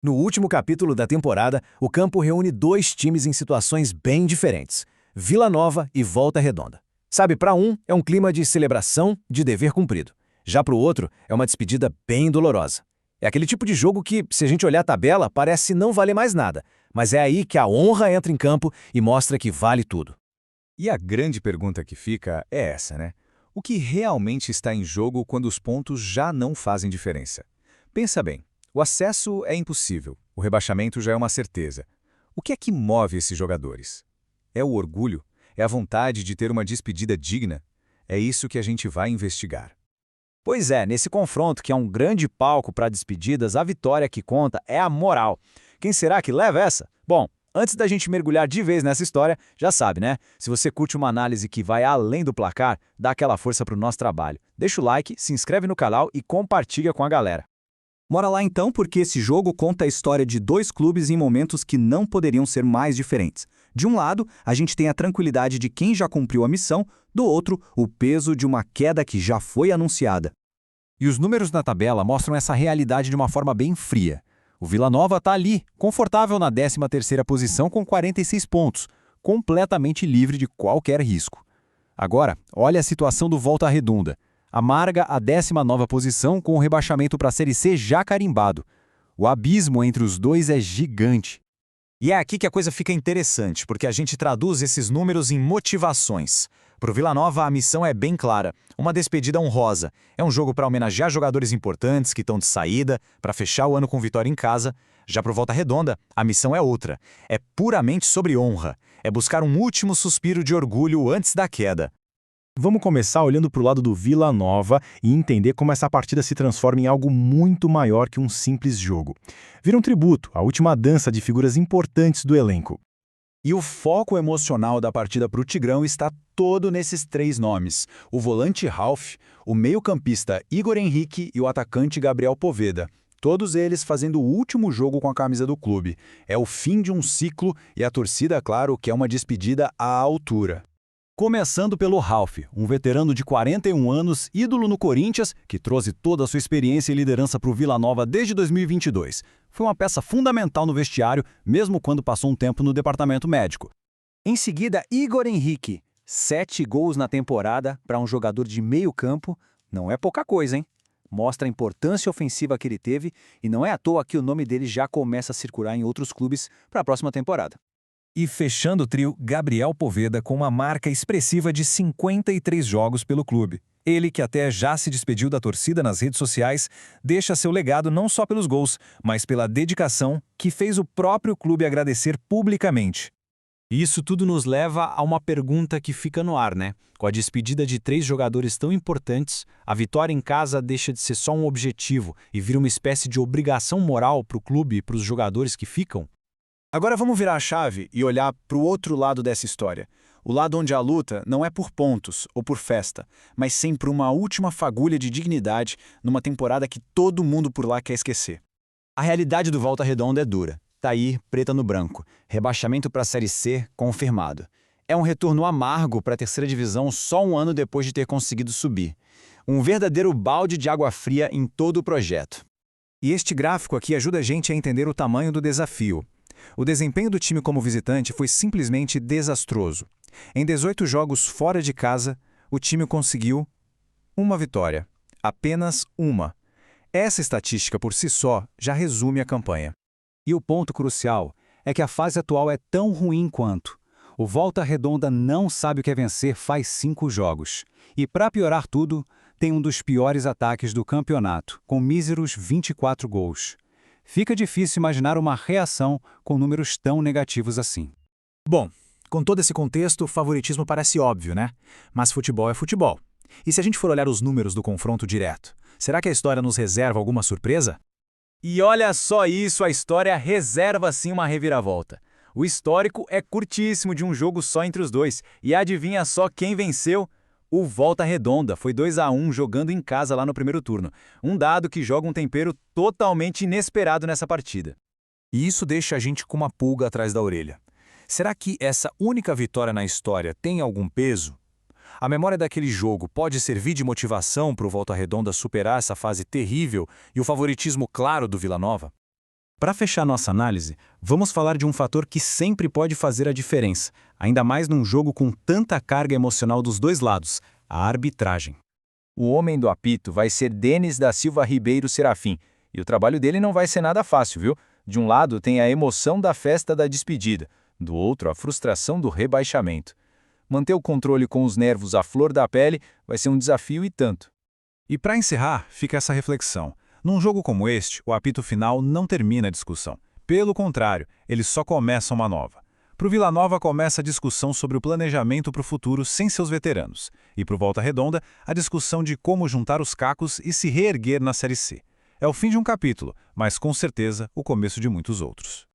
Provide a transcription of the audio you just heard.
No último capítulo da temporada, o campo reúne dois times em situações bem diferentes: Vila Nova e Volta Redonda. Sabe, para um é um clima de celebração, de dever cumprido. Já para o outro é uma despedida bem dolorosa. É aquele tipo de jogo que, se a gente olhar a tabela, parece não valer mais nada, mas é aí que a honra entra em campo e mostra que vale tudo. E a grande pergunta que fica é essa, né? O que realmente está em jogo quando os pontos já não fazem diferença? Pensa bem, o acesso é impossível, o rebaixamento já é uma certeza. O que é que move esses jogadores? É o orgulho? É a vontade de ter uma despedida digna? É isso que a gente vai investigar. Pois é, nesse confronto, que é um grande palco para despedidas, a vitória que conta é a moral. Quem será que leva essa? Bom, antes da gente mergulhar de vez nessa história, já sabe, né? Se você curte uma análise que vai além do placar, dá aquela força pro nosso trabalho. Deixa o like, se inscreve no canal e compartilha com a galera. Bora lá então, porque esse jogo conta a história de dois clubes em momentos que não poderiam ser mais diferentes. De um lado, a gente tem a tranquilidade de quem já cumpriu a missão, do outro, o peso de uma queda que já foi anunciada. E os números na tabela mostram essa realidade de uma forma bem fria. O Vila Nova está ali, confortável na 13ª posição com 46 pontos, completamente livre de qualquer risco. Agora, olha a situação do Volta Redonda. Amarga a 19ª posição com o rebaixamento para a Série C já carimbado. O abismo entre os dois é gigante. E é aqui que a coisa fica interessante, porque a gente traduz esses números em motivações. Para o Vila Nova, a missão é bem clara, uma despedida honrosa. É um jogo para homenagear jogadores importantes que estão de saída, para fechar o ano com vitória em casa. Já para o Volta Redonda, a missão é outra. É puramente sobre honra. É buscar um último suspiro de orgulho antes da queda. Vamos começar olhando para o lado do Vila Nova e entender como essa partida se transforma em algo muito maior que um simples jogo. Vira um tributo, a última dança de figuras importantes do elenco. E o foco emocional da partida para o Tigrão está todo nesses três nomes: o volante Ralf, o meio-campista Igor Henrique e o atacante Gabriel Poveda. Todos eles fazendo o último jogo com a camisa do clube. É o fim de um ciclo e a torcida, claro, quer uma despedida à altura. Começando pelo Ralf, um veterano de 41 anos, ídolo no Corinthians, que trouxe toda a sua experiência e liderança para o Vila Nova desde 2022. Foi uma peça fundamental no vestiário, mesmo quando passou um tempo no departamento médico. Em seguida, Igor Henrique. 7 gols na temporada para um jogador de meio campo não é pouca coisa, hein? Mostra a importância ofensiva que ele teve e não é à toa que o nome dele já começa a circular em outros clubes para a próxima temporada. E fechando o trio, Gabriel Poveda com uma marca expressiva de 53 jogos pelo clube. Ele, que até já se despediu da torcida nas redes sociais, deixa seu legado não só pelos gols, mas pela dedicação que fez o próprio clube agradecer publicamente. E isso tudo nos leva a uma pergunta que fica no ar, né? Com a despedida de 3 jogadores tão importantes, a vitória em casa deixa de ser só um objetivo e vira uma espécie de obrigação moral para o clube e para os jogadores que ficam? Agora vamos virar a chave e olhar para o outro lado dessa história. O lado onde a luta não é por pontos ou por festa, mas sim por uma última fagulha de dignidade numa temporada que todo mundo por lá quer esquecer. A realidade do Volta Redonda é dura. Tá aí, preta no branco. Rebaixamento para a Série C confirmado. É um retorno amargo para a 3ª divisão só um ano depois de ter conseguido subir. Um verdadeiro balde de água fria em todo o projeto. E este gráfico aqui ajuda a gente a entender o tamanho do desafio. O desempenho do time como visitante foi simplesmente desastroso. Em 18 jogos fora de casa, o time conseguiu uma vitória. Apenas uma. Essa estatística por si só já resume a campanha. E o ponto crucial é que a fase atual é tão ruim quanto. O Volta Redonda não sabe o que é vencer faz 5 jogos. E para piorar tudo, tem um dos piores ataques do campeonato, com míseros 24 gols. Fica difícil imaginar uma reação com números tão negativos assim. Bom, com todo esse contexto, o favoritismo parece óbvio, né? Mas futebol é futebol. E se a gente for olhar os números do confronto direto, será que a história nos reserva alguma surpresa? E olha só isso, a história reserva sim uma reviravolta. O histórico é curtíssimo de um jogo só entre os dois. E adivinha só quem venceu? O Volta Redonda foi 2-1 jogando em casa lá no primeiro turno. Um dado que joga um tempero totalmente inesperado nessa partida. E isso deixa a gente com uma pulga atrás da orelha. Será que essa única vitória na história tem algum peso? A memória daquele jogo pode servir de motivação para o Volta Redonda superar essa fase terrível e o favoritismo claro do Vila Nova? Para fechar nossa análise, vamos falar de um fator que sempre pode fazer a diferença, ainda mais num jogo com tanta carga emocional dos dois lados, a arbitragem. O homem do apito vai ser Denis da Silva Ribeiro Serafim, e o trabalho dele não vai ser nada fácil, viu? De um lado tem a emoção da festa da despedida, do outro a frustração do rebaixamento. Manter o controle com os nervos à flor da pele vai ser um desafio e tanto. E para encerrar, fica essa reflexão. Num jogo como este, o apito final não termina a discussão. Pelo contrário, ele só começa uma nova. Para o Vila Nova começa a discussão sobre o planejamento para o futuro sem seus veteranos. E para o Volta Redonda, a discussão de como juntar os cacos e se reerguer na Série C. É o fim de um capítulo, mas com certeza o começo de muitos outros.